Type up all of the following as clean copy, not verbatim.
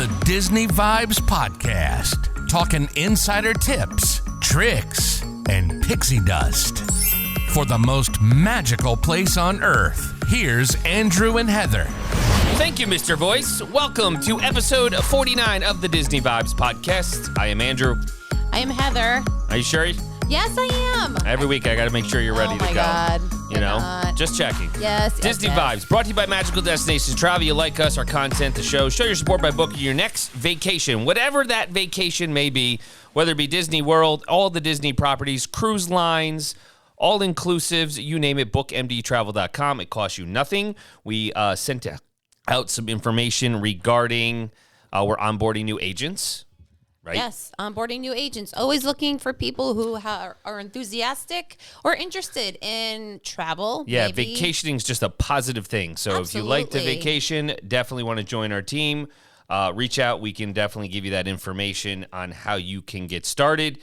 The Disney Vibes Podcast, talking insider tips, tricks, and pixie dust. For the most magical place on Earth, here's Andrew and Heather. Thank you, Mr. Voice. Welcome to episode 49 of the Disney Vibes Podcast. I am Andrew. I am Heather. Are you sure? Yes, I am. Every week I got to make sure you're ready to go. Oh, my God. You know? Just checking. Yes. Disney yes. Vibes, brought to you by Magical Destinations Travel. You like us, our content, the show. Show your support by booking your next vacation, whatever that vacation may be, whether it be Disney World, all the Disney properties, cruise lines, all-inclusives, you name it, bookmdtravel.com. It costs you nothing. We sent out some information regarding we're onboarding new agents, right? Yes, onboarding new agents. Always looking for people who are enthusiastic or interested in travel. Yeah, maybe. vacationing is just a positive thing. So If you like the vacation, definitely want to join our team. Reach out. We can definitely give you that information on how you can get started.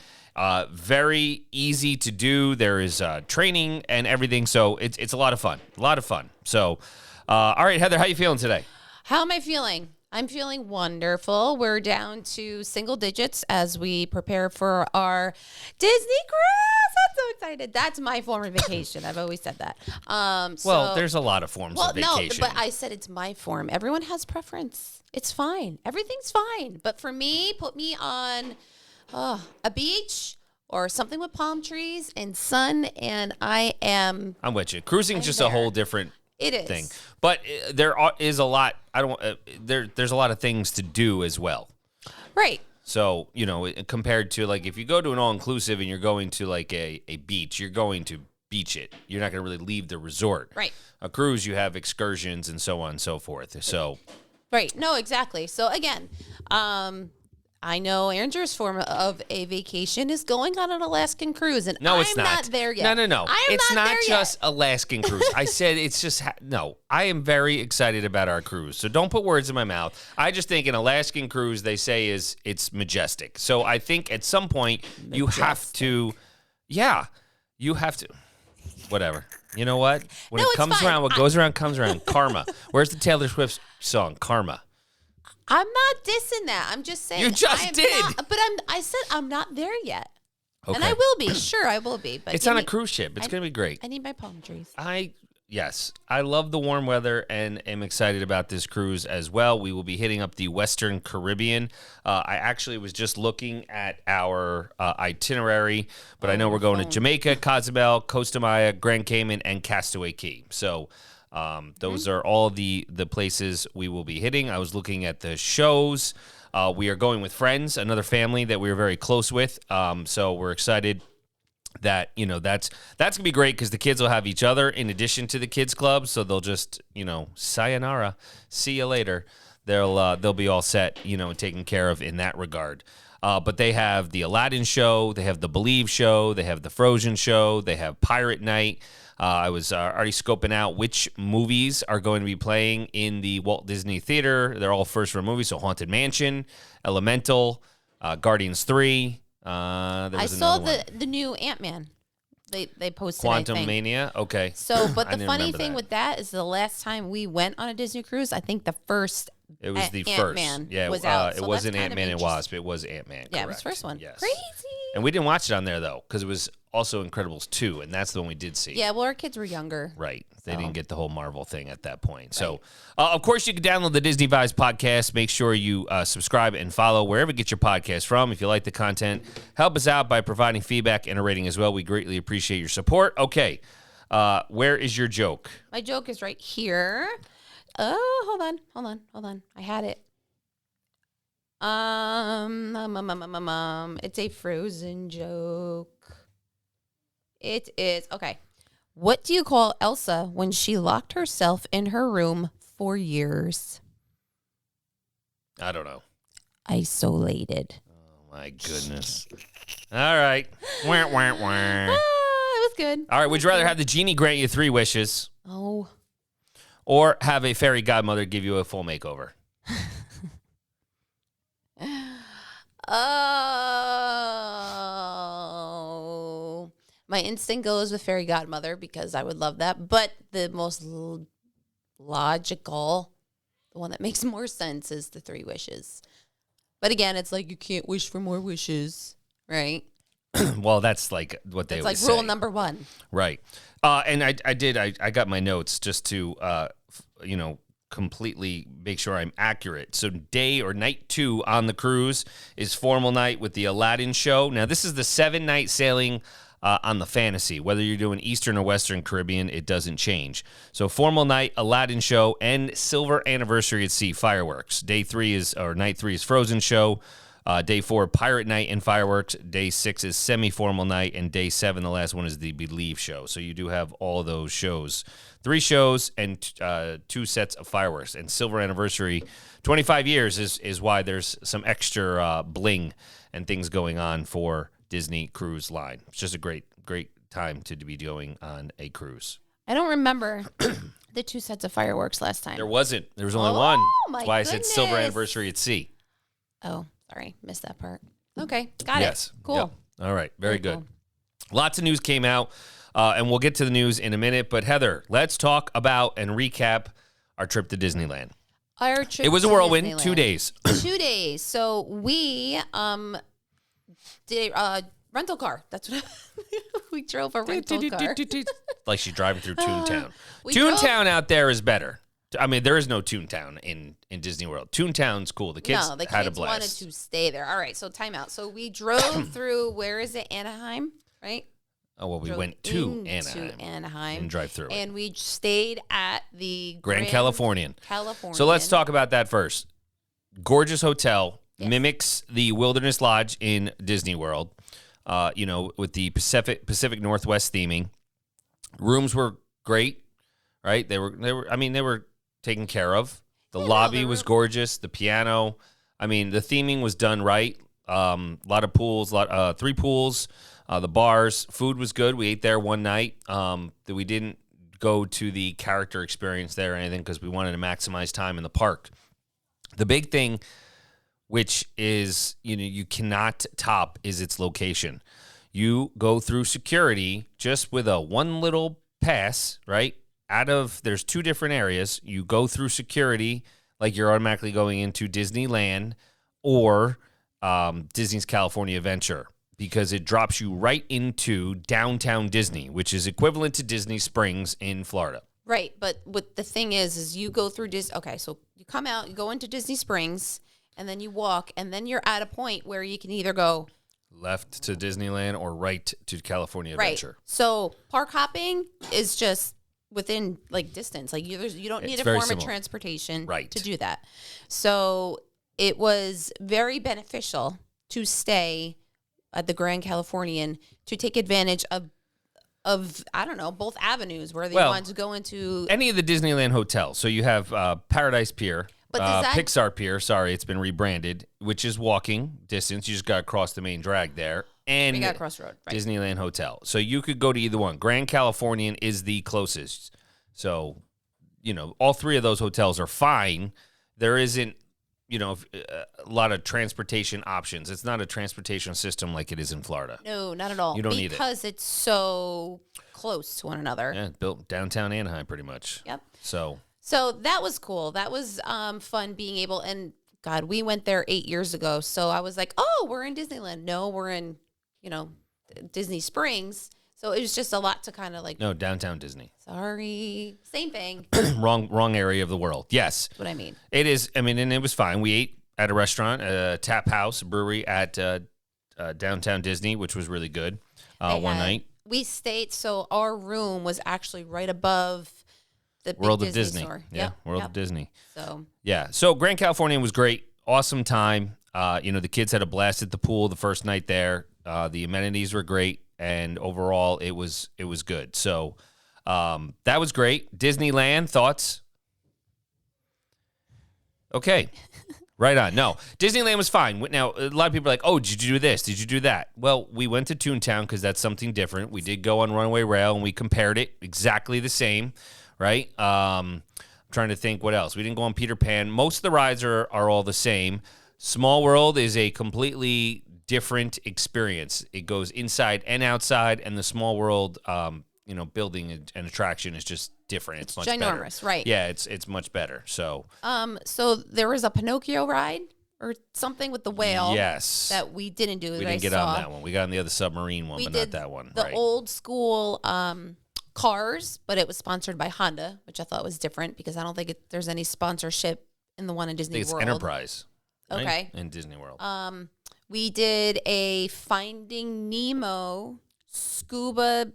Very easy to do. There is training and everything. So it's a lot of fun. A lot of fun. So, all right, Heather, how you feeling today? How am I feeling? I'm feeling wonderful. We're down to single digits as we prepare for our Disney cruise. I'm so excited. That's my form of vacation. I've always said that. Well, there's a lot of forms of vacation. No, but I said it's my form. Everyone has preference. It's fine. Everything's fine. But for me, put me on a beach or something with palm trees and sun, and I'm with you. Cruising's just a whole different thing. But there is a lot. There's a lot of things to do as well. Right. So, compared to like if you go to an all-inclusive and you're going to like a beach, you're going to beach it. You're not going to really leave the resort. Right. A cruise, you have excursions and so on and so forth. So. Right. No, exactly. So again, I know Andrew's form of a vacation is going on an Alaskan cruise, and no, it's I'm not there yet. No. It's not just Alaskan cruise. I said it's just no. I am very excited about our cruise, so don't put words in my mouth. I just think an Alaskan cruise, they say, it's majestic. So I think at some point you have to, whatever. You know what? When it comes around, what goes around comes around. Karma. Where's the Taylor Swift song? Karma. I'm not dissing that. I'm just saying. You just did. I said I'm not there yet. Okay. And I will be. Sure, I will be. But it's on a cruise ship. It's going to be great. I need my palm trees. Yes. I love the warm weather and am excited about this cruise as well. We will be hitting up the Western Caribbean. I actually was just looking at our itinerary, but I know we're going to Jamaica, Cozumel, Costa Maya, Grand Cayman, and Castaway Cay. So those are all the places we will be hitting. I was looking at the shows. We are going with friends, another family that we are very close with. So we're excited that, that's going to be great because the kids will have each other in addition to the kids club. So they'll just, sayonara, see you later. They'll be all set, and taken care of in that regard. But they have the Aladdin show, they have the Believe show, they have the Frozen show, they have Pirate Night. I was already scoping out which movies are going to be playing in the Walt Disney Theater. They're all first-run movies, so Haunted Mansion, Elemental, Guardians 3. I saw the new Ant-Man. They posted Quantum Mania? Okay. So, but the funny thing with that is the last time we went on a Disney cruise, I think the first Ant-Man was out. It wasn't Ant-Man and Wasp. It was Ant-Man. Yeah, it was the first one. Yes. Crazy. And we didn't watch it on there, though, because it was also Incredibles 2, and that's the one we did see. Yeah, well, our kids were younger. Right. They didn't get the whole Marvel thing at that point. Right. So, of course, you can download the Disney Vibes podcast. Make sure you subscribe and follow wherever you get your podcast from. If you like the content, help us out by providing feedback and a rating as well. We greatly appreciate your support. Okay. Where is your joke? My joke is right here. Oh, hold on. I had it. It's a Frozen joke. It is. Okay. What do you call Elsa when she locked herself in her room for years? I don't know. Isolated. Oh, my goodness. All right. Wah, wah, wah. It was good. All right. Would you rather have the genie grant you 3 wishes? Oh. Or have a fairy godmother give you a full makeover? Oh. My instinct goes with fairy godmother because I would love that. But the most logical The one that makes more sense is the 3 wishes. But again, it's like you can't wish for more wishes, right? Well, that's like what they It's would like say. rule number 1. Right. And I got my notes just to, completely make sure I'm accurate. So day or night 2 on the cruise is formal night with the Aladdin show. Now, this is the 7-night sailing on the Fantasy. Whether you're doing Eastern or Western Caribbean, it doesn't change. So formal night, Aladdin show, and silver anniversary at sea, fireworks. Night 3 is Frozen show. Day 4, Pirate Night and Fireworks. Day 6 is Semi-Formal Night. And Day 7, the last one, is the Believe show. So you do have all those shows. 3 shows and 2 sets of fireworks. And Silver Anniversary, 25 years is why there's some extra bling and things going on for Disney Cruise Line. It's just a great time to be going on a cruise. I don't remember the 2 sets of fireworks last time. There wasn't. There was only one. That's why I said Silver goodness. Anniversary at sea. Oh, sorry. Missed that part. Okay. Got Yes. it. Cool. Yep. All right. Very good. Cool. Lots of news came out, and we'll get to the news in a minute. But Heather, let's talk about and recap our trip to Disneyland. Our trip It was a to whirlwind, Disneyland. 2 days. 2 days. So we did a rental car. That's what we drove a rental car. Like she's driving through Toontown. We Toontown out there is better. I mean, there is no Toontown in Disney World. Toontown's cool. The kids No, the had a kids blast. wanted to stay there. All right, so time out. So we drove through, where is it, Anaheim, right? Oh, well, we Drove went to into Anaheim and drive through it. And we stayed at the Grand Californian. Californian. So let's talk about that first. Gorgeous hotel, mimics the Wilderness Lodge in Disney World, with the Pacific Northwest theming. Rooms were great, right? They were taken care of. The lobby was gorgeous. The piano, the theming was done right. A lot of pools, 3 pools. The bars, food was good. We ate there one night. We didn't go to the character experience there or anything because we wanted to maximize time in the park. The big thing, which is, you cannot top, is its location. You go through security just with one little pass, right? There's 2 different areas. You go through security like you're automatically going into Disneyland or Disney's California Adventure, because it drops you right into downtown Disney, which is equivalent to Disney Springs in Florida. Right, but what the thing is you go through Okay, so you come out, you go into Disney Springs, and then you walk, and then you're at a point where you can either go left to Disneyland or right to California right. Adventure. So park hopping is just within distance. Like you don't need It's a very form similar. of transportation Right. to do that. So it was very beneficial to stay at the Grand Californian to take advantage of I don't know, both avenues where they wanted to go into any of the Disneyland hotels. So you have Paradise Pier, But does that- Pixar Pier. Sorry, it's been rebranded, which is walking distance. You just got to cross the main drag there, and we got Crossroad, right? Disneyland Hotel. So you could go to either one. Grand Californian is the closest. So, all 3 of those hotels are fine. There isn't, a lot of transportation options. It's not a transportation system like it is in Florida. No, not at all. You don't need it. Because it's so close to one another. Yeah, built downtown Anaheim pretty much. Yep. So that was cool. That was fun being able, and God, we went there 8 years ago. So I was like, oh, we're in Disneyland. No, we're in, Disney Springs. So it was just a lot to kind of no, downtown Disney. Sorry. Same thing. wrong area of the world. Yes. That's what I mean. It is. And it was fine. We ate at a restaurant, a tap house, a brewery at downtown Disney, which was really good one night. We stayed, so our room was actually right above the big World of Disney Disney. store. Yeah, World of Disney. So Yeah. So Grand Californian was great. Awesome time. The kids had a blast at the pool the first night there. The amenities were great. And overall, it was good. So that was great. Disneyland, thoughts? Okay. Right on. No, Disneyland was fine. Now, a lot of people are like, oh, did you do this? Did you do that? Well, we went to Toontown because that's something different. We did go on Runaway Rail, and we compared it exactly the same, right? I'm trying to think what else. We didn't go on Peter Pan. Most of the rides are all the same. Small World is a completely different experience. It goes inside and outside, and the Small World building an attraction is just different. It's much ginormous, better. right? Yeah, it's much better. So so there was a Pinocchio ride or something with the whale. Yes, that we didn't do. we didn't get on that one. We got on the other submarine one, but not that one. The old school Cars, but it was sponsored by Honda, which I thought was different because I don't think there's any sponsorship in the one in Disney I think World. it's Enterprise. Right? Okay. In Disney World. We did a Finding Nemo submarine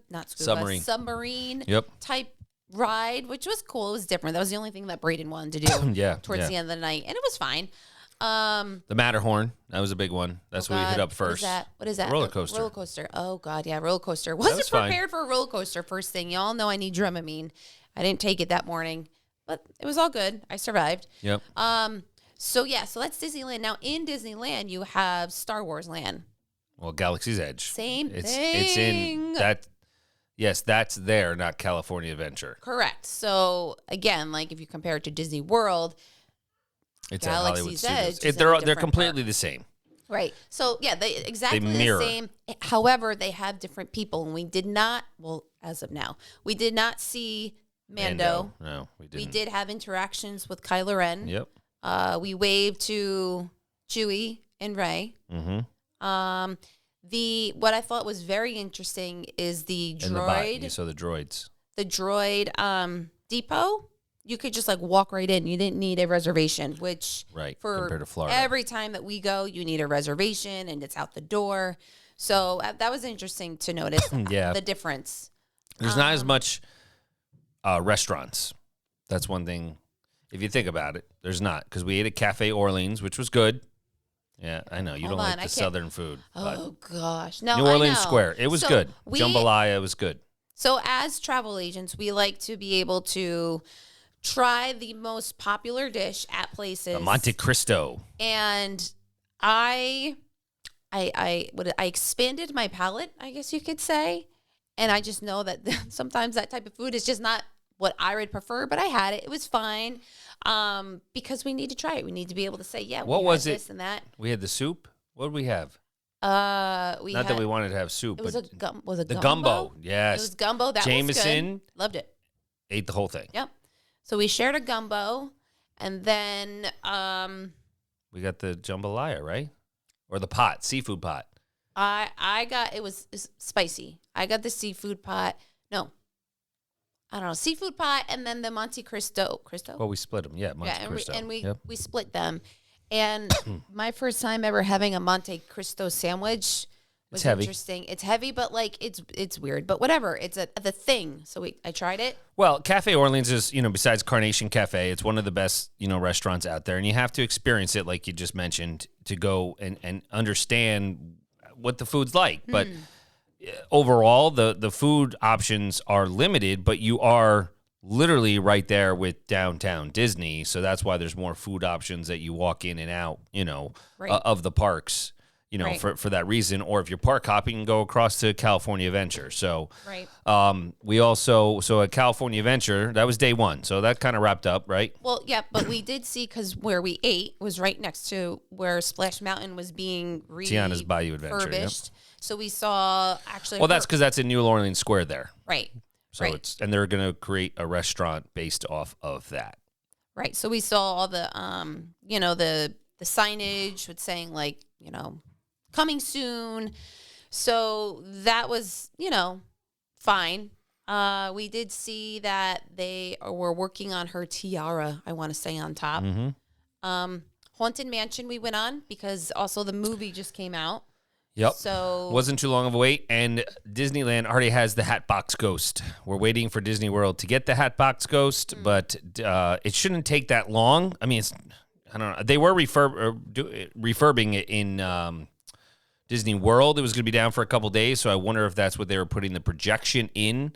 Yep. type ride, which was cool. It was different. That was the only thing that Braden wanted to do towards the end of the night, and it was fine. The Matterhorn, that was a big one. That's what we hit up first. What is that? Roller coaster. Roller coaster. Oh, God, yeah, roller coaster. Wasn't prepared for a roller coaster first thing. Y'all know I need Dramamine. I didn't take it that morning, but it was all good. I survived. Yep. So that's Disneyland. Now, in Disneyland, you have Star Wars Land. Well, Galaxy's Edge. Same thing. It's in that. Yes, that's there, not California Adventure. Correct. So, again, like if you compare it to Disney World, it's Galaxy's Edge. They're completely the same. Right. So, they exactly the same. However, they have different people. And we did not, as of now, we did not see Mando. No, we didn't. We did have interactions with Kylo Ren. Yep. We waved to Chewie and Rey. Mm-hmm. What I thought was very interesting is the droid. You saw the droids. The droid depot. You could just walk right in. You didn't need a reservation, which compared to Florida, every time that we go, you need a reservation and it's out the door. So that was interesting to notice. The difference. There's not as much restaurants. That's one thing. If you think about it, there's not, because we ate at Cafe Orleans, which was good. Yeah, I know. You don't like the Southern food. Oh, gosh. No, New Orleans Square. It was good. Jambalaya was good. So as travel agents, we like to be able to try the most popular dish at places. The Monte Cristo. And I expanded my palate, I guess you could say. And I just know that sometimes that type of food is just not what I would prefer, but I had it. It was fine because we need to try it. We need to be able to say, what was this and that. We had the soup. What did we have? That we wanted to have soup. It was the gumbo. Yes. It was gumbo. That Jameson was good. Loved it. Ate the whole thing. Yep. So we shared a gumbo, and then we got the jambalaya, right? Or the pot, seafood pot. I got it's spicy. I got the seafood pot. No. I don't know, seafood pot, and then the Monte Cristo. Well, we split them, Monte Cristo. And we split them. And my first time ever having a Monte Cristo sandwich was interesting. It's heavy, but it's weird. But whatever, it's the thing. So I tried it. Well, Cafe Orleans is, besides Carnation Cafe, it's one of the best, restaurants out there. And you have to experience it, like you just mentioned, to go and understand what the food's like. But overall, the food options are limited, but you are literally right there with downtown Disney, so that's why there's more food options that you walk in and out, of the parks, for that reason. Or if you're park hopping, you can go across to California Adventure. So, we also at California Adventure, that was day one, so that kind of wrapped up, right? Well, yeah, but we did see, because where we ate was right next to where Splash Mountain was being Tiana's Bayou Adventure. Yep. So we saw actually. Well, that's because that's in New Orleans Square there. Right. So and they're going to create a restaurant based off of that. Right. So we saw all the, the signage with saying coming soon. So that was, fine. We did see that they were working on her tiara. I want to say on top. Mm-hmm. Haunted Mansion we went on because also the movie just came out. Yep. So wasn't too long of a wait, and Disneyland already has the Hatbox Ghost. We're waiting for Disney World to get the Hatbox Ghost, but it shouldn't take that long. I mean, I don't know. They were refurbing it in Disney World. It was going to be down for a couple days, so I wonder if that's what they were putting the projection in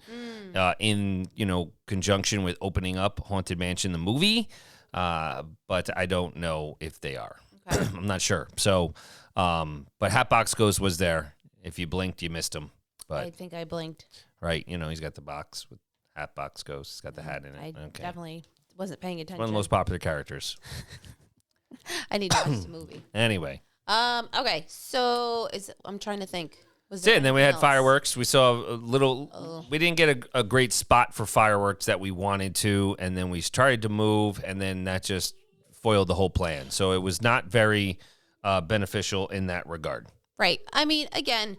conjunction with opening up Haunted Mansion the movie. But I don't know if they are. Okay. I'm not sure. So. But Hatbox Ghost was there. If you blinked, you missed him. But I think I blinked. Right. He's got the box with Hatbox Ghost. He's got the hat in it. I definitely wasn't paying attention. One of the most popular characters. I need to watch the movie. Anyway. Okay. So I'm trying to think. Was That's it. there And then we had anything else? fireworks. We saw a little. We didn't get a great spot for fireworks that we wanted to, and then we tried to move, and then that just foiled the whole plan. So it was not very beneficial in that regard. Right. I mean, again,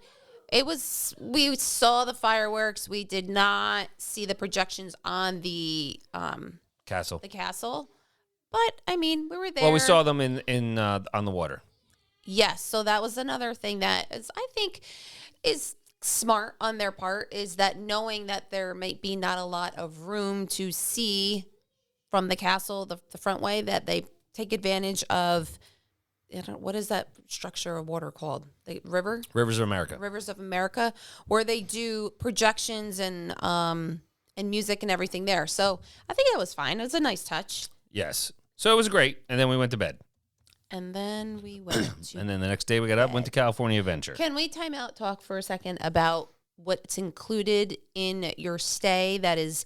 we saw the fireworks. We did not see the projections on the Castle. castle. But I mean, we were there. Well, we saw them in on the water. Yes, so that was another thing that is, I think, is smart on their part, is that knowing that there might be not a lot of room to see from the castle, the front way, that they take advantage of. What is that structure of water called? The river? Rivers of America. Rivers of America, where they do projections and music and everything there. So I think that was fine. It was a nice touch. Yes. So it was great, and then we went to bed. And then we went to And then the next day we got up, went to California Adventure. Can we time out talk for a second about what's included in your stay? That is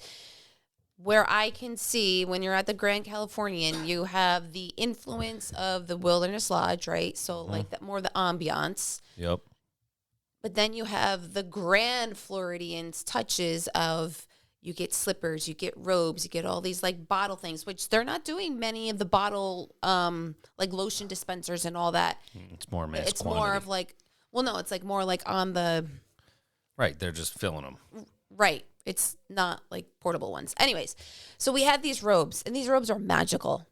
where I can see when you're at the Grand Californian, you have the influence of the Wilderness Lodge, right? So like that, more the ambiance. Yep. But then you have the Grand Floridian's touches of, you get slippers, you get robes, you get all these like bottle things, which they're not doing many of the bottle like lotion dispensers and all that. It's more mass It's quantity. more of like, well, no, it's like more like on the Right, they're just filling them. right. It's not like portable ones. Anyways, so we had these robes, and these robes are magical.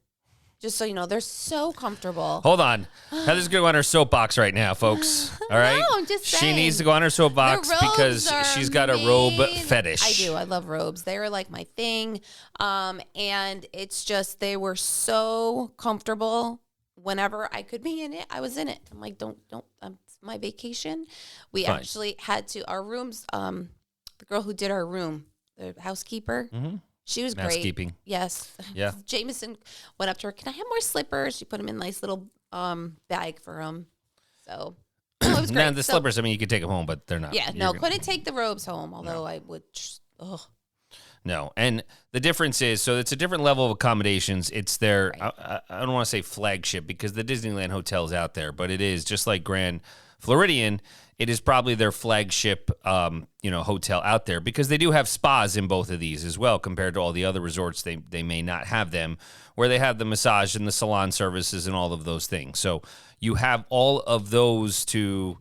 Just so you know, they're so comfortable. Hold on. Heather's going to go on her soapbox right now, folks. All right? No, I'm just She saying. needs to go on her soapbox The robes because are she's got a robe amazing. fetish. I do. I love robes. They are like my thing. And it's just, they were so comfortable. Whenever I could be in it, I was in it. I'm like, don't, it's my vacation. We Fine. actually had to, our rooms, the girl who did our room, the housekeeper, she was great. Housekeeping. Yes. Yeah. Jameson went up to her, can I have more slippers? She put them in a nice little bag for him. So, no, it was great. Now, the So- slippers, I mean, you could take them home, but they're not. yeah, You're no, gonna- couldn't take the robes home, although I would. No, and the difference is, so it's a different level of accommodations. It's their, I don't want to say flagship because the Disneyland hotel is out there, but it is just like Grand Floridian. It is probably their flagship, hotel out there because they do have spas in both of these as well compared to all the other resorts. They may not have them, where they have the massage and the salon services and all of those things. So you have all of those to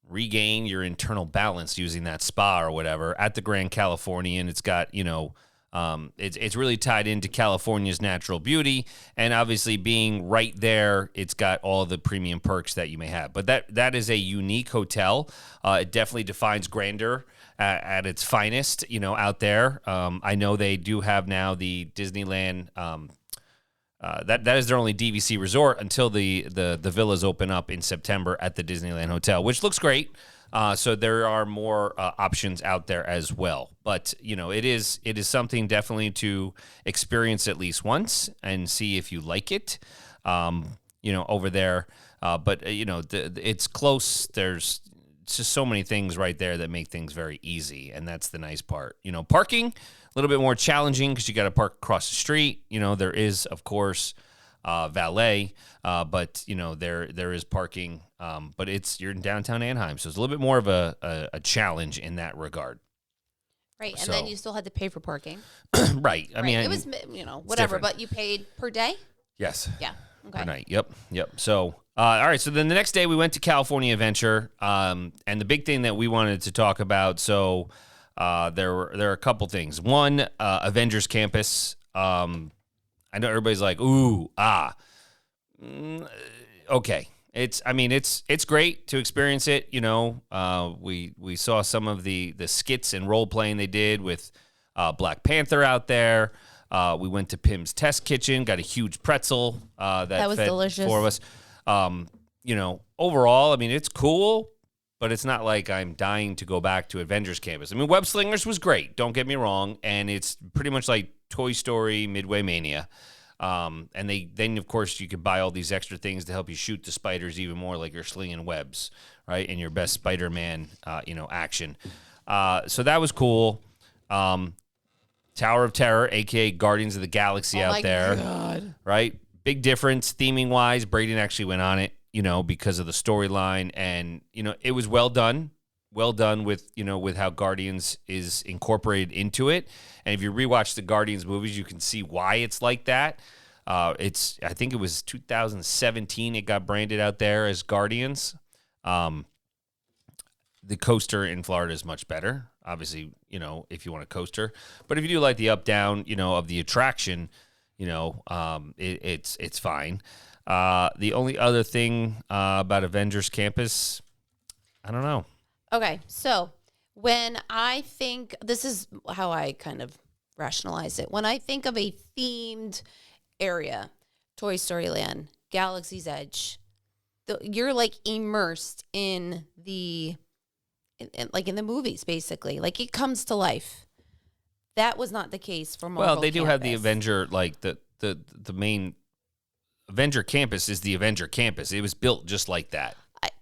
regain your internal balance using that spa or whatever at the Grand Californian. It's got, it's really tied into California's natural beauty, and obviously being right there, it's got all the premium perks that you may have. But that is a unique hotel. It definitely defines grandeur at its finest, out there. I know they do have now the Disneyland. That is their only DVC resort until the villas open up in September at the Disneyland Hotel, which looks great. So there are more options out there as well. But, it is something definitely to experience at least once and see if you like it, over there. But, it's close. There's just so many things right there that make things very easy. And that's the nice part. Parking, a little bit more challenging because you got to park across the street. There is, of course, valet, but there is parking. But you're in downtown Anaheim, so it's a little bit more of a challenge in that regard. Right, and So- then you still had to pay for parking. Right. I mean, it was, whatever, different. but you paid per day? yes. Yeah, okay. Per night. Yep. So, all right. So then the next day we went to California Adventure, and the big thing that we wanted to talk about. So there are a couple things. One, Avengers campus. I know everybody's like, ooh, okay. It's great to experience it. We saw some of the skits and role playing they did with Black Panther out there. We went to Pim's Test Kitchen, got a huge pretzel that was fed delicious. 4 of us. Overall, it's cool, but it's not like I'm dying to go back to Avengers Campus. Web Slingers was great, don't get me wrong, and it's pretty much like Toy Story Midway Mania. And then of course you could buy all these extra things to help you shoot the spiders even more, like you're slinging webs, right? In your best Spider-Man, action. So that was cool. Tower of Terror, aka Guardians of the Galaxy out there, God. right? Big difference theming wise. Braden actually went on it, because of the storyline, and it was well done. well done with how Guardians is incorporated into it. And if you rewatch the Guardians movies, you can see why it's like that. I think it was 2017 it got branded out there as Guardians. The coaster in Florida is much better, obviously, if you want a coaster. But if you do like the up-down, of the attraction, it's fine. The only other thing about Avengers Campus, I don't know. Okay, so when I think, this is how I kind of rationalize it. When I think of a themed area, Toy Story Land, Galaxy's Edge, you're like immersed in the movies, basically. Like it comes to life. That was not the case for Marvel. Well, they do Campus. have the Avenger, like the main Avenger Campus is the Avenger Campus. It was built just like that.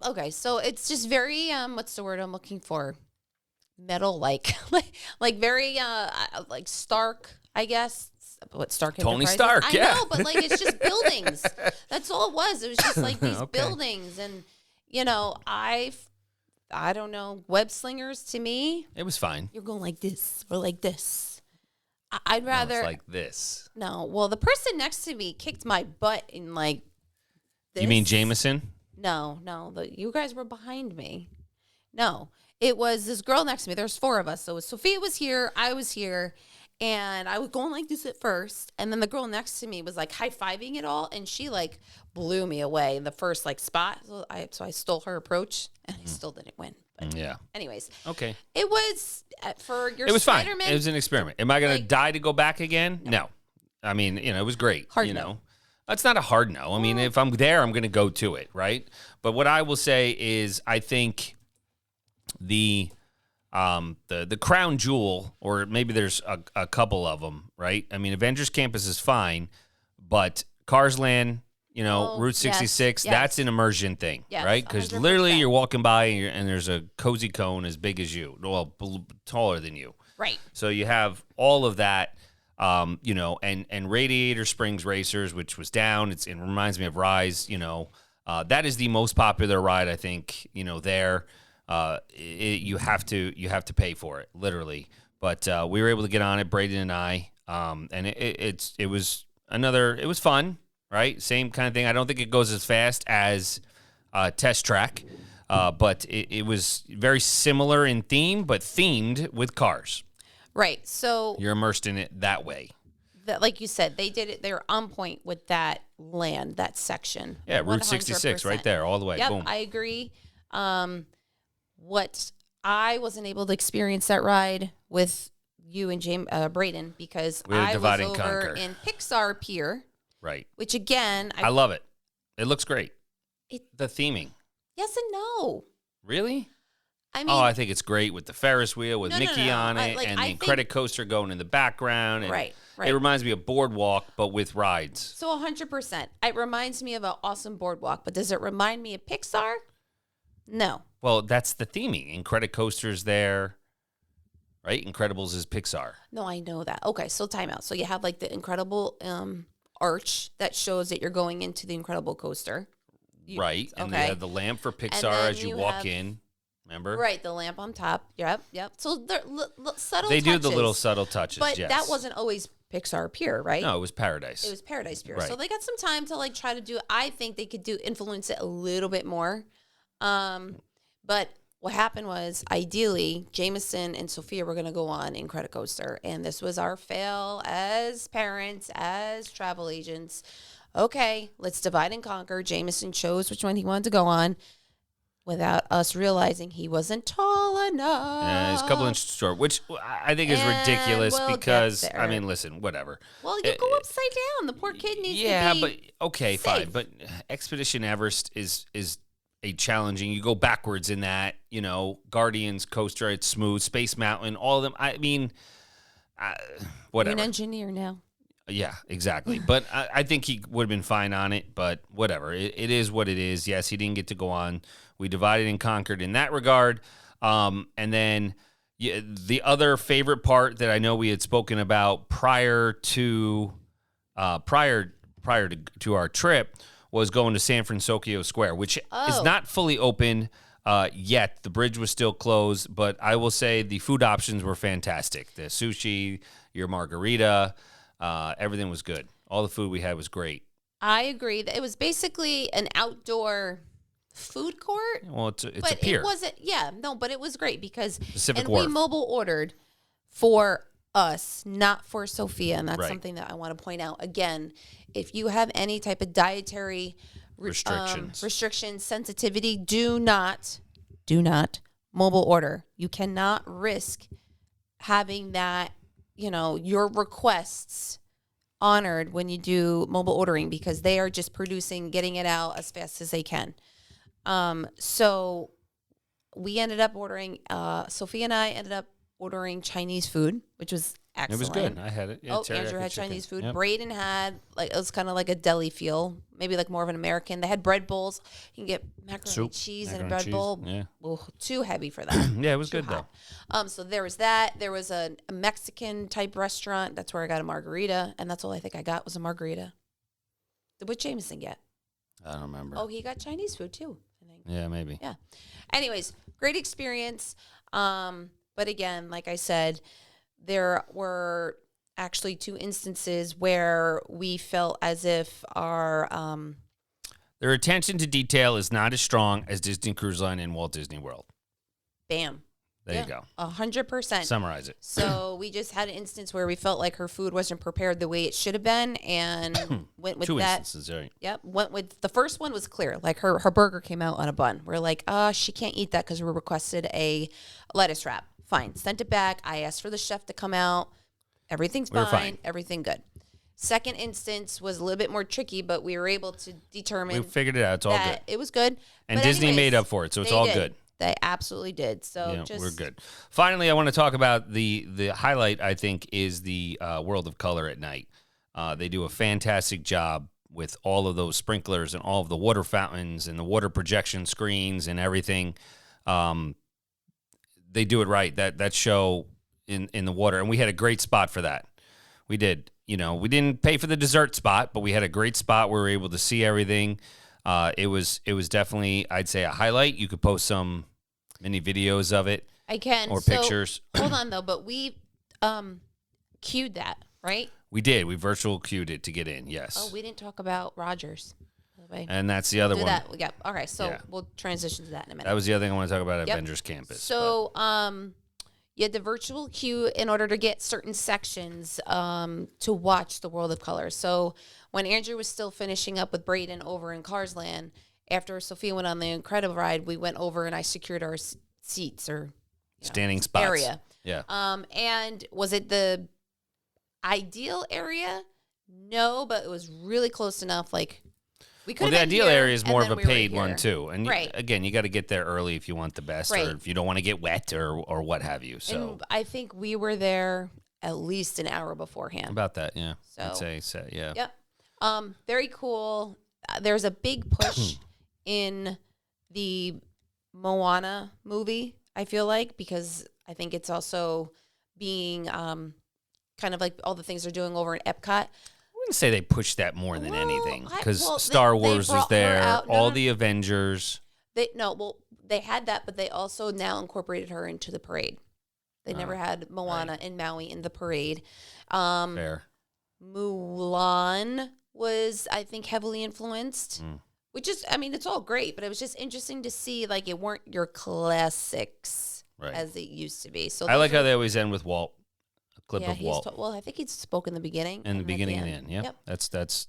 Okay, so it's just very what's the word I'm looking for? Metal like very like Stark, I guess. What Stark? Tony Enterprises? Stark, yeah. I know, but like it's just buildings. That's all it was. It was just like these Okay. buildings, and I don't know, web slingers to me. It was fine. You're going like this or like this. I'd rather It's like this. no. Well, the person next to me kicked my butt in like. This. You mean Jameson? No. You guys were behind me. No, it was this girl next to me. There's 4 of us. So Sophia was here, I was here, and I was going like this at first. And then the girl next to me was like high-fiving it all, and she like blew me away in the first like spot. So I stole her approach, and I still didn't win. But Yeah. anyways, Okay. it was for your It was fine. Spider-Man. It was an experiment. Am I going to like- die to go back again? No. I mean, it was great. Hard no. It's not a hard no. I mean, if I'm there, I'm going to go to it, right? But what I will say is I think the crown jewel, or maybe there's a couple of them, right? I mean, Avengers Campus is fine, but Cars Land, Route 66, yes. that's an immersion thing, Yes, right? Because 100%. literally you're walking by and there's a cozy cone as big as you, well, taller than you. Right. So you have all of that, and Radiator Springs Racers, which was down. It reminds me of Rise. That is the most popular ride, I think. There, you have to pay for it, literally. But we were able to get on it, Braden and I, and it was fun, right? Same kind of thing. I don't think it goes as fast as Test Track, but it was very similar in theme, but themed with cars. Right. So You're immersed in it that way. like you said, they did it. They were on point with that land, that section. Yeah, Route 66 right there, all the way. Yep, Boom. I agree. What I wasn't able to experience that ride with you and Braden because We had to I divide was and over conquer. in Pixar Pier, Right. which again, I love it. It looks great. It- The theming. yes and no. Really? I mean, I think it's great with the Ferris wheel with No, Mickey no. on it and the I think- Incredicoaster going in the background. And Right. It reminds me of Boardwalk, but with rides. So 100%. It reminds me of an awesome boardwalk, but does it remind me of Pixar? No. Well, that's the theming. Incredicoaster's there, right? Incredibles is Pixar. No, I know that. Okay, so time out. So you have like the incredible arch that shows that you're going into the Incredible Coaster. Right. And they okay. have the lamp for Pixar then as you you walk have- in. Remember? Right, the lamp on top. Yep. So they're subtle They do the touches, little subtle touches, But yes. that wasn't always Pixar Pier, right? No, it was Paradise. It was Paradise Pier. Right. So they got some time to like try to do. I think they could influence it a little bit more. But what happened was, ideally, Jameson and Sophia were going to go on Incredicoaster, and this was our fail as parents, as travel agents. Okay, let's divide and conquer. Jameson chose which one he wanted to go on, without us realizing he wasn't tall enough. Yeah, he's a couple inches short, which I think is And ridiculous we'll get because, there. I mean, listen, whatever. Well, you go upside down. The poor kid needs Yeah, to be but okay, fine. safe. But Expedition Everest is a challenging. You go backwards in that, Guardians coaster, it's smooth. Space Mountain, all of them. I mean, You're whatever. an engineer now. Yeah, exactly. But I think he would have been fine on it, but whatever. It is what it is. Yes, he didn't get to go on. We divided and conquered in that regard. And then the other favorite part that I know we had spoken about prior to our trip was going to San Francisco Square, which is not fully open. yet. The bridge was still closed, but I will say the food options were fantastic. The sushi, your margarita, everything was good. All the food we had was great. I agree. It was basically an outdoor food court. Well, it's a but pier. It wasn't. Yeah, no, but it was great because Pacific we Wharf. mobile ordered for us, not for Sophia, and that's Right. something that I want to point out. Again, if you have any type of dietary restrictions, sensitivity, do not mobile order. You cannot risk having that, your requests honored when you do mobile ordering because they are just getting it out as fast as they can. So we ended up ordering, Sophia and I ended up ordering Chinese food, which was excellent. It was good. I had it. Yeah, Andrew had chicken. Chinese food. Yep. Braden had, it was kind of like a deli feel, maybe like more of an American. They had bread bowls. You can get macaroni and cheese in a bread bowl. Yeah. Ooh, too heavy for that. Yeah, it was Too good hot. though. So there was that. There was a Mexican type restaurant. That's where I got a margarita, and that's all I think I got was a margarita. What Jameson get? I don't remember. Oh, he got Chinese food too, I think. Yeah, maybe. Yeah. Anyways, great experience. But again, like I said, there were actually 2 instances where we felt as if our Their attention to detail is not as strong as Disney Cruise Line and Walt Disney World. bam. There you go. 100%. Summarize it. So we just had an instance where we felt like her food wasn't prepared the way it should have been, and went with 2 that. instances, right? Yep. Went with the first one was clear. Like her burger came out on a bun. We're like, she can't eat that because we requested a lettuce wrap. Fine. Sent it back. I asked for the chef to come out. Everything's We were fine. fine. Everything good. Second instance was a little bit more tricky, but we were able to determine We figured it out. It's all good. that it was good. And But Disney anyways, made up for it, so it's they all did. good. They absolutely did. So Yeah, we're good. Finally, I want to talk about the highlight, I think, is the World of Color at night. They do a fantastic job with all of those sprinklers and all of the water fountains and the water projection screens and everything. They do it right. That show in the water, and we had a great spot for that. We did. We didn't pay for the dessert spot, but we had a great spot where we were able to see everything. It was definitely, I'd say, a highlight. You could post some mini videos of it. I can. Or pictures. Hold on, though. But we queued that, right? We did. We virtual queued it to get in, yes. Oh, we didn't talk about Rogers. By the way. And that's the other Do one. that. We got. Okay, so Yeah. we'll transition to that in a minute. That was the other thing I want to talk about at Yep. Avengers Campus. So, you had the virtual queue in order to get certain sections to watch the World of Color. So when Andrew was still finishing up with Braden over in Cars Land, after Sophia went on the Incredible ride, we went over and I secured our seats or Standing spots. area. Yeah. And was it the ideal area? No, but it was really close enough. Like we could. Well, the ideal area is more of a paid here. one too, and Right. again, you got to get there early if you want the best, Right. or if you don't want to get wet or what have you. So And I think we were there at least an hour beforehand. about that, yeah. So- I'd say so, yeah. Yep. Very cool. There's a big push in the Moana movie, I feel like, because I think it's also being kind of like all the things they're doing over in Epcot. I wouldn't say they pushed that more than Well, anything well, because they Star Wars was brought her there, out. No, all no. the Avengers. They had that, but they also now incorporated her into the parade. They never had Moana and Maui in the parade. Fair. Mulan was, I think, heavily influenced. Mm. Which is, I mean, it's all great, but it was just interesting to see, like, it weren't your classics Right. as it used to be. So I like how they always end with Walt, a clip yeah, of Walt well, I think he spoke in the beginning. in the at beginning and the end. Yeah, Yep. that's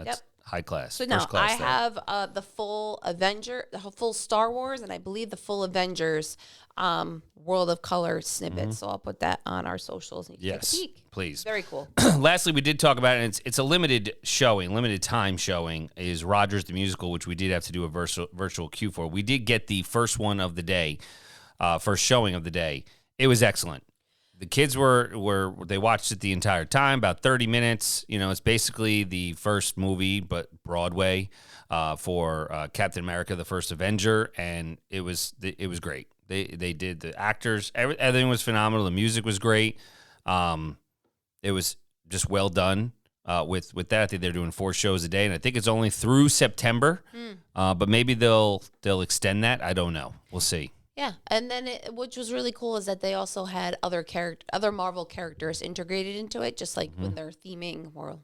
Yep. high class. So now First class I there. have the full Star Wars, and I believe the full Avengers World of Color snippet. So I'll put that on our socials. And you can Yes, take a peek. please. Very cool. Lastly, we did talk about it. And it's a limited showing, limited time showing. Is Rogers the Musical, which we did have to do a virtual queue for. We did get the first one of the day, first showing of the day. It was excellent. The kids they watched it the entire time, about 30 minutes. It's basically the first movie, but Broadway, for Captain America: The First Avenger, and it was great. They did the actors, everything was phenomenal. The music was great. It was just well done. with that. I think they're doing 4 shows a day, and I think it's only through September. But maybe they'll extend that. I don't know. We'll see. Yeah, and then which was really cool is that they also had other Marvel characters integrated into it, just like when they're theming or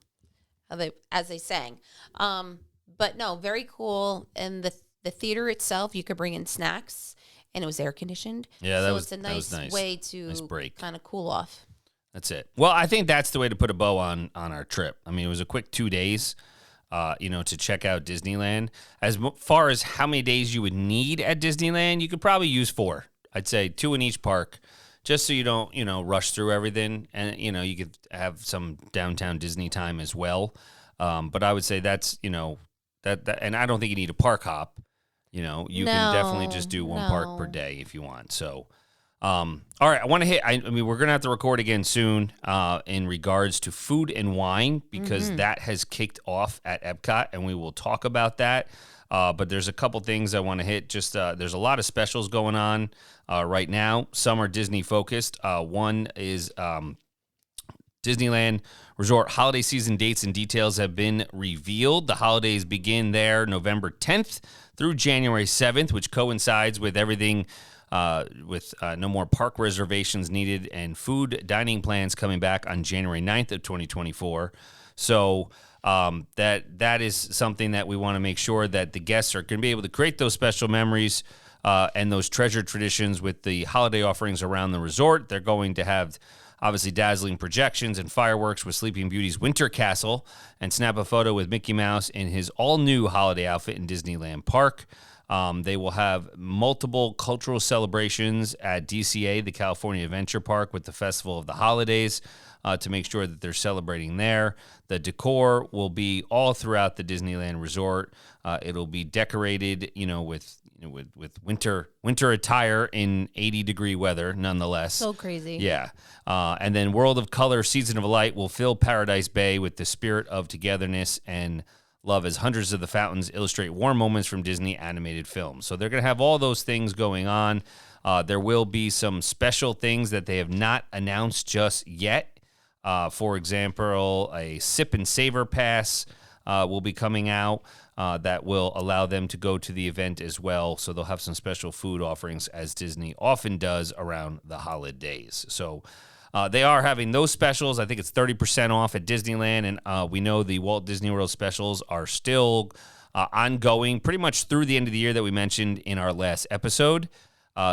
as they sang. But no, very cool. And the theater itself, you could bring in snacks, and it was air conditioned. Yeah, so it's a nice way to break. Kind of cool off. That's it. Well, I think that's the way to put a bow on our trip. I mean, it was a quick 2 days. To check out Disneyland. As far as how many days you would need at Disneyland, you could probably use 4. I'd say 2 in each park, just so you don't, rush through everything. And, you could have some downtown Disney time as well. But I would say that's, that and I don't think you need a park hop. You can definitely just do 1 park per day if you want. So, all right, I want to hit. I mean, we're gonna have to record again soon in regards to food and wine because that has kicked off at Epcot, and we will talk about that. But there's a couple things I want to hit. Just there's a lot of specials going on right now. Some are Disney focused. One is Disneyland Resort holiday season dates and details have been revealed. The holidays begin there November 10th through January 7th, which coincides with everything. With no more park reservations needed and food dining plans coming back on January 9th of 2024. So that is something that we want to make sure that the guests are going to be able to create those special memories and those treasured traditions with the holiday offerings around the resort. They're going to have obviously dazzling projections and fireworks with Sleeping Beauty's Winter Castle and snap a photo with Mickey Mouse in his all-new holiday outfit in Disneyland Park. They will have multiple cultural celebrations at DCA, the California Adventure Park, with the Festival of the Holidays to make sure that they're celebrating there. The decor will be all throughout the Disneyland Resort. It'll be decorated, with winter attire in 80-degree weather, nonetheless. So crazy. Yeah. And then World of Color, Season of Light will fill Paradise Bay with the spirit of togetherness and love as hundreds of the fountains illustrate warm moments from Disney animated films. So they're going to have all those things going on. There will be some special things that they have not announced just yet. For example, a Sip and Savor Pass will be coming out that will allow them to go to the event as well. So they'll have some special food offerings as Disney often does around the holidays. So they are having those specials. I think it's 30% off at Disneyland, and we know the Walt Disney World specials are still ongoing pretty much through the end of the year that we mentioned in our last episode.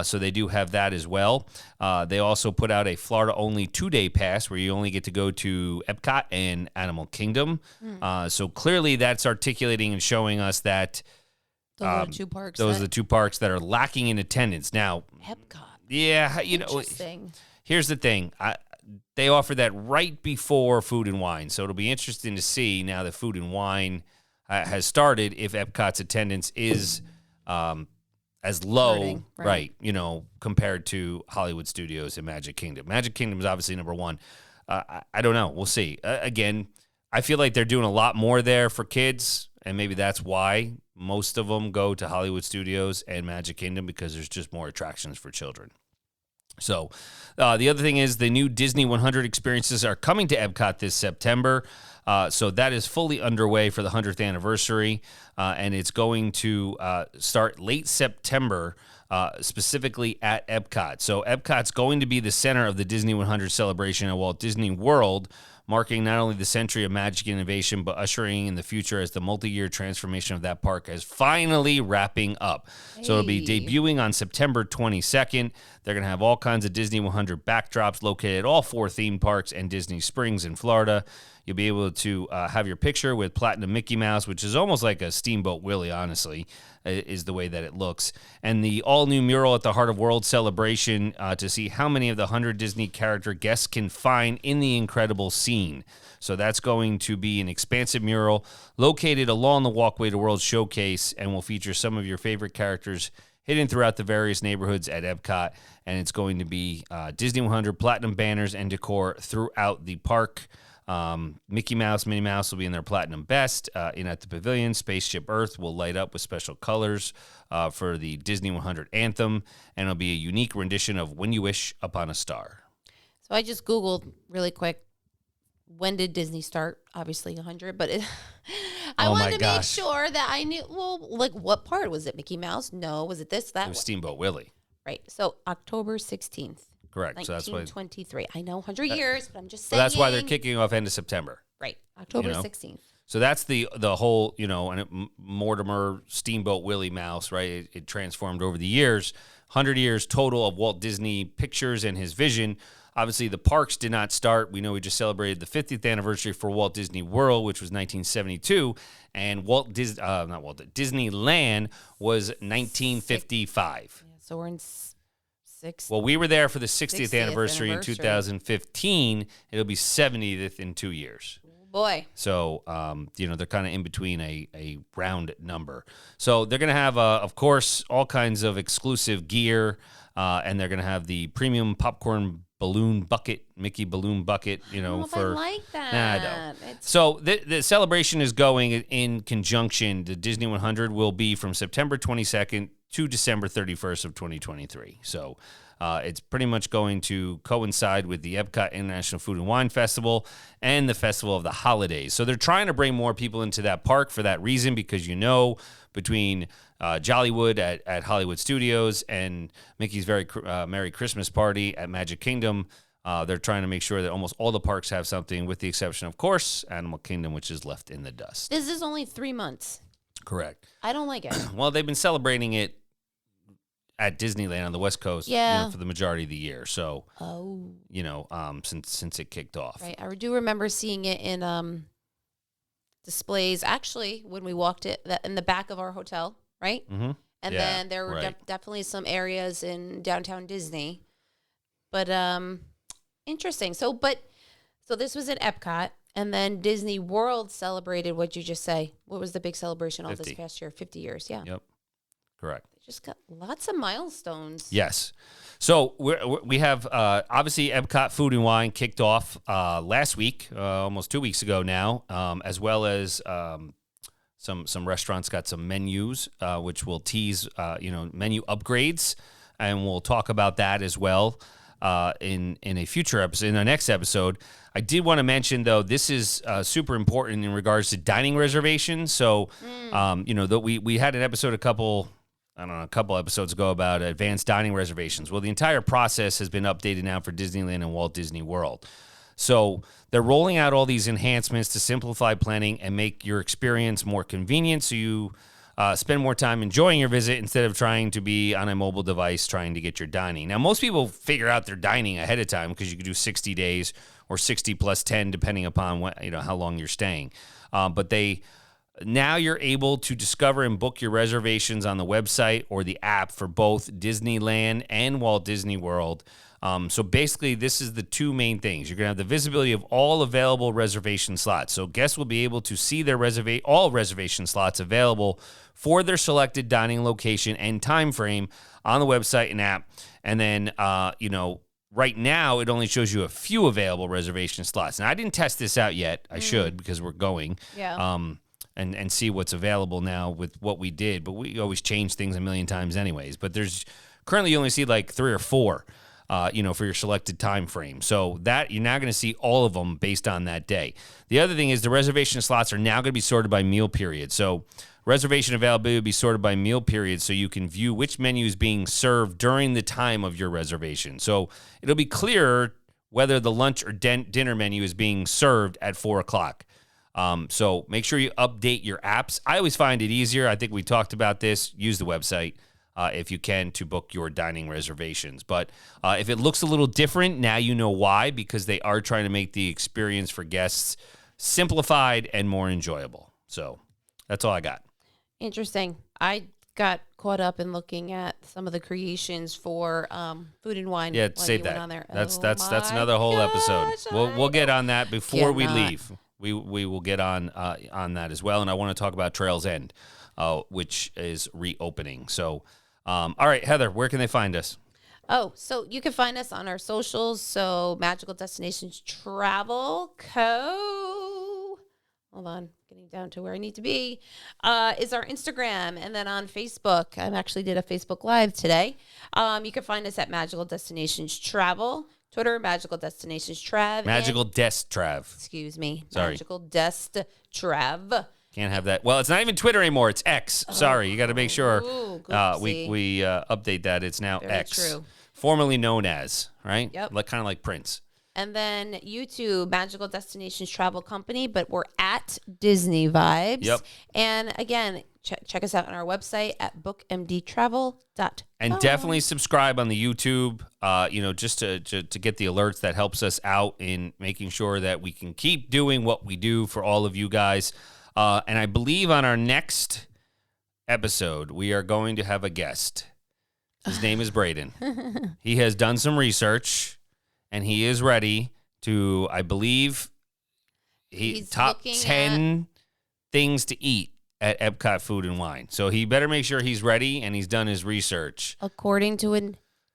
So they do have that as well. They also put out a Florida-only 2-day pass where you only get to go to Epcot and Animal Kingdom. So clearly that's articulating and showing us that those are the 2 parks. Those are the 2 parks that are lacking in attendance. Now, Epcot. Yeah, Interesting. Here's the thing. They offer that right before Food and Wine. So it'll be interesting to see now that Food and Wine has started if Epcot's attendance is as low, right, compared to Hollywood Studios and Magic Kingdom. Magic Kingdom is obviously number 1. I don't know. We'll see. Again, I feel like they're doing a lot more there for kids, and maybe that's why most of them go to Hollywood Studios and Magic Kingdom because there's just more attractions for children. So the other thing is the new Disney 100 experiences are coming to Epcot this September. So that is fully underway for the 100th anniversary, and it's going to start late September, specifically at Epcot. So Epcot's going to be the center of the Disney 100 celebration at Walt Disney World, marking not only the century of magic and innovation, but ushering in the future as the multi-year transformation of that park is finally wrapping up. Hey. So it'll be debuting on September 22nd. They're going to have all kinds of Disney 100 backdrops located at all 4 theme parks and Disney Springs in Florida. You'll be able to have your picture with Platinum Mickey Mouse, which is almost like a Steamboat Willie, honestly, is the way that it looks. And the all-new mural at the Heart of World celebration to see how many of the 100 Disney character guests can find in the incredible scene. So that's going to be an expansive mural located along the walkway to World Showcase and will feature some of your favorite characters hidden throughout the various neighborhoods at Epcot. And it's going to be Disney 100 platinum banners and decor throughout the park. Mickey Mouse, Minnie Mouse will be in their platinum best. In at the pavilion, Spaceship Earth will light up with special colors for the Disney 100 anthem, and it'll be a unique rendition of When You Wish Upon a Star. So I just Googled really quick when did Disney start? Obviously 100, but I Oh my wanted to make gosh. sure that I knew, well, like what part? Was it Mickey Mouse? No. Was it this, that? It was Steamboat Willie. Right. So October 16th. Correct. So that's why. 1923. I know 100 years, but I'm just So saying. that's why they're kicking off end of September. Right. October You know? 16th. So that's the whole, and Mortimer Steamboat Willie Mouse, right? It transformed over the years. 100 years total of Walt Disney Pictures and his vision. Obviously, the parks did not start. We know we just celebrated the 50th anniversary for Walt Disney World, which was 1972, and Disneyland was 1955. Yeah, so we're in six. Well, we were there for the 60th 60th anniversary in 2015. It'll be 70th in 2 years. Boy. So, they're kind of in between a round number. So they're going to have, of course, all kinds of exclusive gear, and they're going to have the premium popcorn balloon bucket, Mickey balloon bucket, I don't know if I like that. Nah, I don't. So the celebration is going in conjunction. The Disney 100 will be from September 22nd to December 31st of 2023. So it's pretty much going to coincide with the Epcot International Food and Wine Festival and the Festival of the Holidays. So they're trying to bring more people into that park for that reason, because between Jollywood at Hollywood Studios and Mickey's Very Merry Christmas Party at Magic Kingdom, they're trying to make sure that almost all the parks have something, with the exception, of course, Animal Kingdom, which is left in the dust. This is only 3 months. Correct. I don't like it. Well, they've been celebrating it at Disneyland on the West Coast for the majority of the year. So, since it kicked off. Right. I do remember seeing it in displays, actually, when we walked it in the back of our hotel, right? Mm-hmm. And then there were definitely some areas in downtown Disney. But interesting. So this was at Epcot, and then Disney World celebrated, what'd you just say? What was the big celebration all this past year? 50 years, yeah. Yep. Correct. They just got lots of milestones. Yes. So we have, obviously, Epcot Food and Wine kicked off last week, almost 2 weeks ago now, as well as some restaurants got some menus, which will tease, menu upgrades, and we'll talk about that as well in a future episode, in the next episode. I did want to mention, though, this is super important in regards to dining reservations. So, we had an episode a couple episodes ago about advanced dining reservations. Well, the entire process has been updated now for Disneyland and Walt Disney World. So they're rolling out all these enhancements to simplify planning and make your experience more convenient, so you spend more time enjoying your visit instead of trying to be on a mobile device trying to get your dining. Now, most people figure out their dining ahead of time, because you can do 60 days or 60 plus 10, depending upon how long you're staying. But now you're able to discover and book your reservations on the website or the app for both Disneyland and Walt Disney World. So basically, this is the two main things. You're going to have the visibility of all available reservation slots. So guests will be able to see their all reservation slots available for their selected dining location and time frame on the website and app. And then, right now, it only shows you a few available reservation slots. Now, I didn't test this out yet. I should, because we're going. Yeah. And see what's available now with what we did. But we always change things a million times anyways. But there's currently, you only see like 3 or 4, for your selected time frame. So that you're now going to see all of them based on that day. The other thing is the reservation slots are now going to be sorted by meal period. So reservation availability will be sorted by meal period, so you can view which menu is being served during the time of your reservation. So it'll be clearer whether the lunch or dinner menu is being served at 4 o'clock. So make sure you update your apps. I always find it easier. I think we talked about this. Use the website if you can to book your dining reservations. But if it looks a little different, now you know why, because they are trying to make the experience for guests simplified and more enjoyable. So that's all I got. Interesting. I got caught up in looking at some of the creations for Food and Wine. Yeah, save that. On there. That's another whole episode. We'll get on that before we leave. We will get on that as well. And I want to talk about Trails End, which is reopening. So, all right, Heather, where can they find us? Oh, so you can find us on our socials. So Magical Destinations Travel Co. Hold on, getting down to where I need to be. Is our Instagram, and then on Facebook. I actually did a Facebook Live today. You can find us at Magical Destinations Travel. Twitter, Magical Destinations Trav. Magical Dest Trav. Excuse me. Sorry. Magical Dest Trav. Can't have that. Well, it's not even Twitter anymore. It's X. Sorry, you got to make sure we update that. It's now Very X, true. formerly known as, right? Yep. Kind of like Prince. And then YouTube, Magical Destinations Travel Company, but we're at Disney Vibes. Yep. And again, check us out on our website at bookmdtravel.com. And definitely subscribe on the YouTube, just to get the alerts. That helps us out in making sure that we can keep doing what we do for all of you guys. And I believe on our next episode, we are going to have a guest. His name is Braden. He has done some research. And he is ready to, I believe, he's top 10 things to eat at Epcot Food and Wine. So he better make sure he's ready and he's done his research. According to a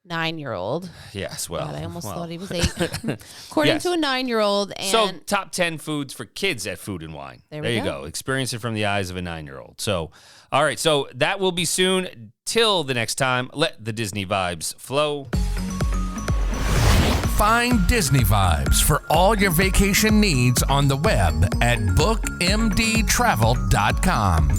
9-year-old. Yes, well. God, I almost thought he was 8. According to a 9-year-old. And so top 10 foods for kids at Food and Wine. There you go. Experience it from the eyes of a 9-year-old. So, all right. So that will be soon. Till the next time, let the Disney vibes flow. Find Disney Vibes for all your vacation needs on the web at bookmdtravel.com.